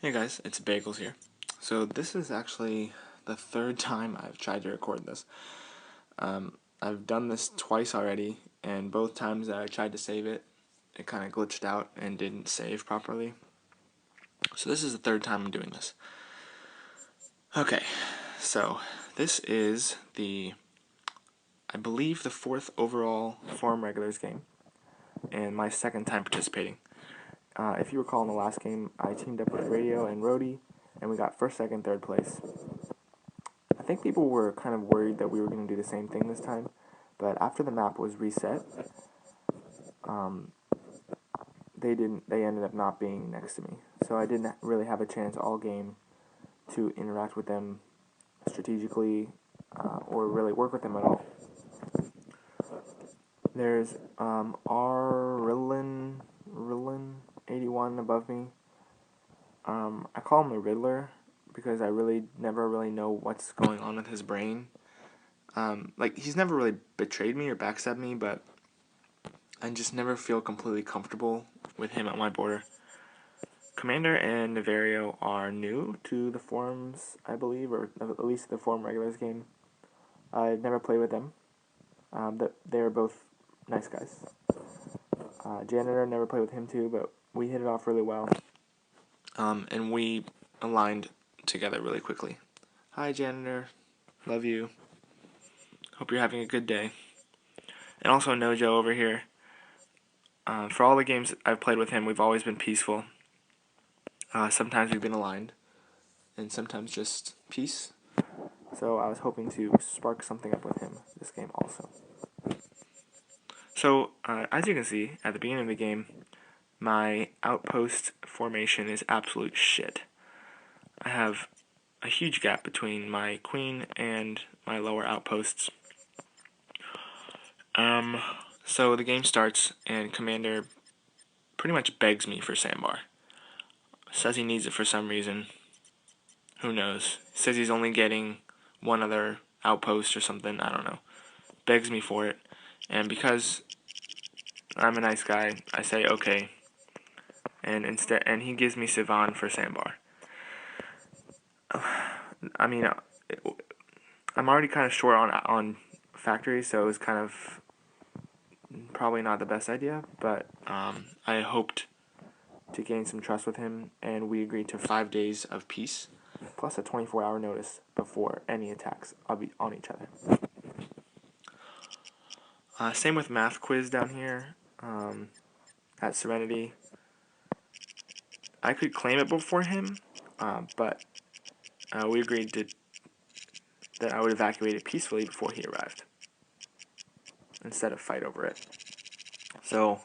Hey guys, it's Bagels here. So this is actually the third time I've tried to record this. I've done this twice already, and both times that I tried to save it, it kind of glitched out and didn't save properly. So this is the third time I'm doing this. Okay, so this is I believe the fourth overall Forum Regulars game, and my second time participating. If you recall in the last game, I teamed up with Radio and Rody, and we got first, second, third place. I think people were kind of worried that we were going to do the same thing this time, but after the map was reset, um, they ended up not being next to me. So I didn't really have a chance all game to interact with them strategically or really work with them at all. There's Rillin 81 above me. I call him the Riddler because I really never really know what's going on with his brain. He's never really betrayed me or backstabbed me, but I just never feel completely comfortable with him at my border. Commander and Naverio are new to the forums, I believe, or at least the Forum Regulars game. I've never played with them. They're both nice guys. Janitor, never played with him too, but we hit it off really well. And we aligned together really quickly. Hi, Janitor. Love you. Hope you're having a good day. And also Nojo over here. For all the games I've played with him, we've always been peaceful. Sometimes we've been aligned, and sometimes just peace. So I was hoping to spark something up with him this game also. So, as you can see, at the beginning of the game, my outpost formation is absolute shit. I have a huge gap between my queen and my lower outposts. So the game starts, and Commander pretty much begs me for sandbar. Says he needs it for some reason. Who knows? Says he's only getting one other outpost or something, I don't know. Begs me for it, and because I'm a nice guy, I say okay. And he gives me Sivan for sandbar. I mean, I'm already kind of short on factories, so it was kind of probably not the best idea, but I hoped to gain some trust with him, and we agreed to 5 days of peace, plus a 24-hour notice before any attacks on each other. Same with math quiz down here at Serenity. I could claim it before him, but we agreed that I would evacuate it peacefully before he arrived, instead of fight over it. So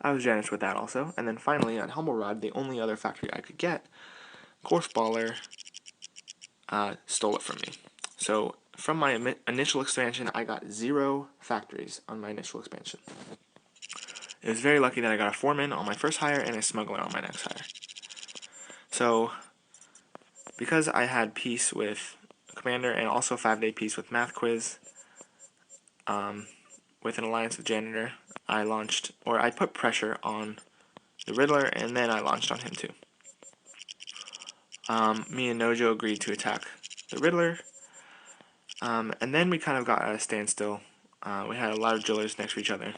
I was generous with that also. And then finally, on Humblerod, the only other factory I could get, Baller stole it from me. So from my initial expansion, I got 0 factories on my initial expansion. It was very lucky that I got a foreman on my first hire and a smuggler on my next hire. So because I had peace with Commander and also 5-day peace with Math Quiz, with an alliance with Janitor, I put pressure on the Riddler, and then I launched on him too. Me and Nojo agreed to attack the Riddler, and then we kind of got at a standstill. We had a lot of drillers next to each other,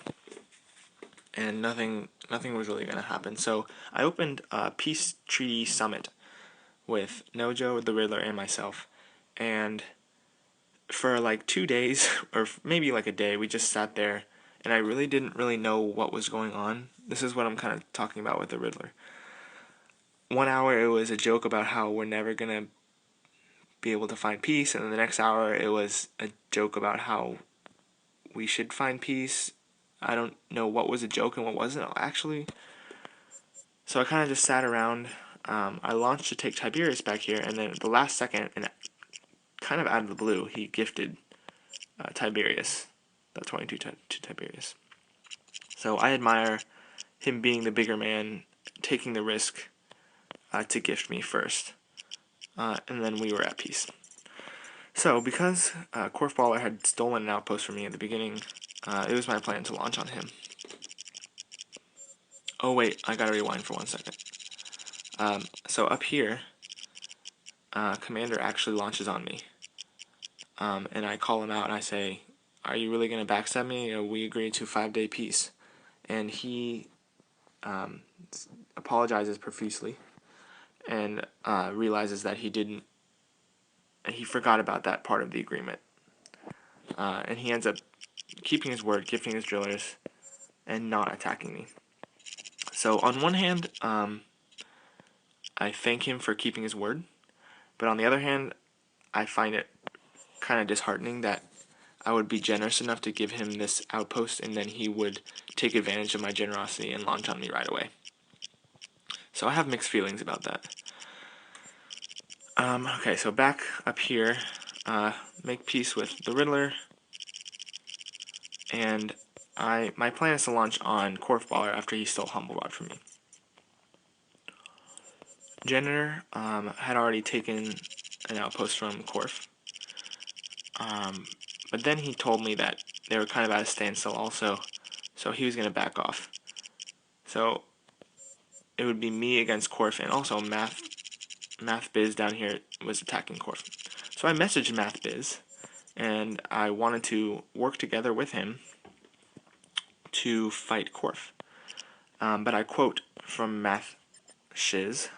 and nothing was really going to happen. So I opened a Peace Treaty Summit with Nojo, the Riddler, and myself, and for like 2 days, or maybe like a day, we just sat there, and I really didn't really know what was going on. This is what I'm kind of talking about with the Riddler. 1 hour it was a joke about how we're never gonna be able to find peace, and then the next hour it was a joke about how we should find peace. I don't know what was a joke and what wasn't, actually. So I kind of just sat around. I launched to take Tiberius back here, and then at the last second, and kind of out of the blue, he gifted Tiberius, the 22 to Tiberius. So I admire him being the bigger man, taking the risk to gift me first. And then we were at peace. So, because Baller had stolen an outpost from me at the beginning, it was my plan to launch on him. Oh wait, I gotta rewind for 1 second. So up here, Commander actually launches on me. And I call him out and I say, "Are you really going to backstab me? We agreed to 5-day peace." And he apologizes profusely and realizes that he forgot about that part of the agreement. And he ends up keeping his word, gifting his drillers, and not attacking me. So on one hand, I thank him for keeping his word, but on the other hand, I find it kind of disheartening that I would be generous enough to give him this outpost and then he would take advantage of my generosity and launch on me right away. So I have mixed feelings about that. Okay, so back up here, make peace with the Riddler, and my plan is to launch on Korfballer after he stole Humble Rod from me. Janitor had already taken an outpost from Korf, but then he told me that they were kind of at a standstill also, so he was going to back off. So it would be me against Korf, and also Math Biz down here was attacking Korf. So I messaged Math Biz, and I wanted to work together with him to fight Korf. But I quote from Math Shiz,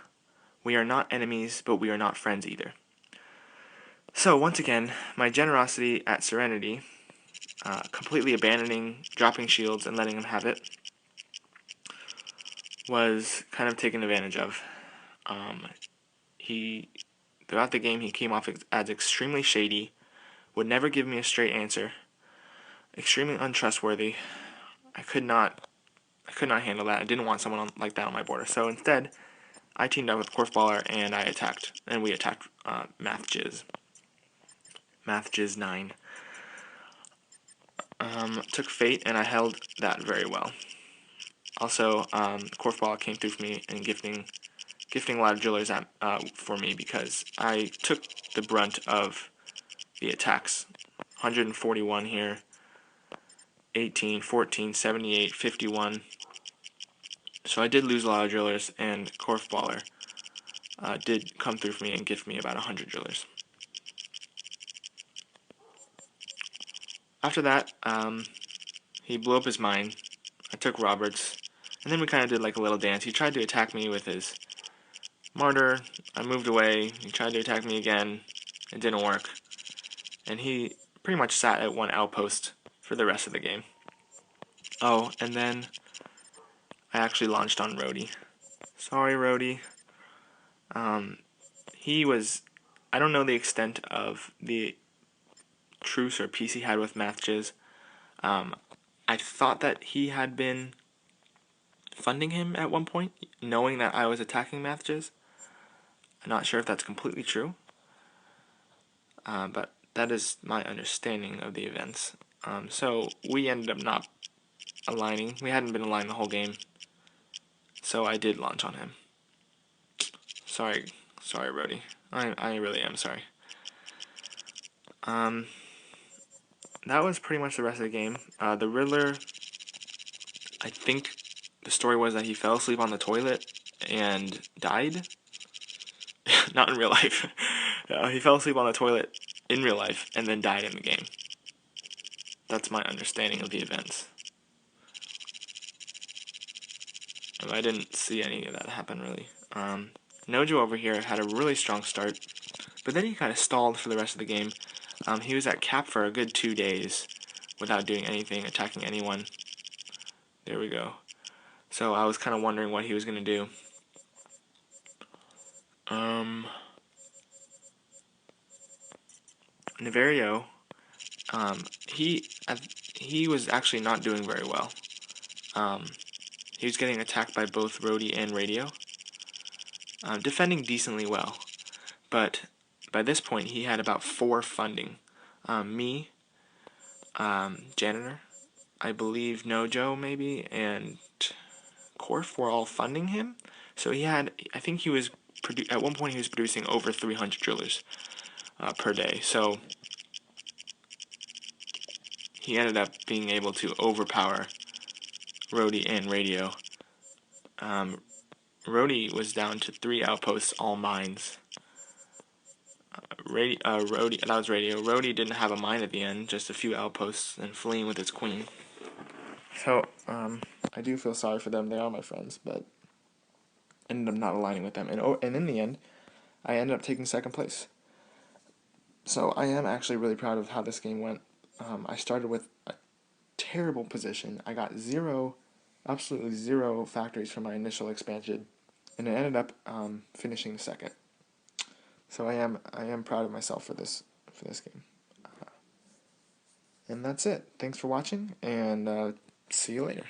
"We are not enemies, but we are not friends either." So once again, my generosity at Serenity, completely abandoning, dropping shields, and letting him have it, was kind of taken advantage of. Throughout the game, he came off as extremely shady, would never give me a straight answer, extremely untrustworthy. I could not handle that. I didn't want someone like that on my border. So instead, I teamed up with Korfballer and we attacked Math Jizz 9. Took Fate and I held that very well. Also, Korfballer came through for me and gifting a lot of drillers for me because I took the brunt of the attacks. 141 here, 18, 14, 78, 51. So I did lose a lot of drillers, and Korfballer did come through for me and gift me about 100 drillers. After that, he blew up his mine. I took Roberts, and then we kind of did like a little dance. He tried to attack me with his Martyr. I moved away. He tried to attack me again. It didn't work. And he pretty much sat at one outpost for the rest of the game. Oh, and then I actually launched on Rhodey. Sorry, Rhodey. He was... I don't know the extent of the truce or peace he had with Mathjiz. I thought that he had been funding him at one point, knowing that I was attacking Mathjiz. I'm not sure if that's completely true, but that is my understanding of the events. So we ended up not aligning. We hadn't been aligned the whole game, so I did launch on him. Sorry, Rhodey. I really am sorry. That was pretty much the rest of the game. The Riddler, I think the story was that he fell asleep on the toilet and died. Not in real life. He fell asleep on the toilet in real life and then died in the game. That's my understanding of the events. I didn't see any of that happen, really. Nojo over here had a really strong start, but then he kind of stalled for the rest of the game. He was at cap for a good 2 days without doing anything, attacking anyone. There we go. So I was kind of wondering what he was going to do. Naverio, he was actually not doing very well. He was getting attacked by both Rhodey and Radio, defending decently well, but by this point he had about 4 funding. Me, Janitor, I believe Nojo maybe, and Korf were all funding him. So he had, I think he was, at one point he was producing over 300 drillers per day. So he ended up being able to overpower Rhodey and Radio. Rhodey was down to 3 outposts, all mines. Rhodey, that was Radio. Rhodey didn't have a mine at the end, just a few outposts, and fleeing with his queen. So, I do feel sorry for them. They are my friends, but I ended up not aligning with them. And in the end, I ended up taking second place. So I am actually really proud of how this game went. I started with a terrible position. I got absolutely zero factories from my initial expansion, and I ended up finishing second. So I am proud of myself for this game. And that's it. Thanks for watching, and see you later.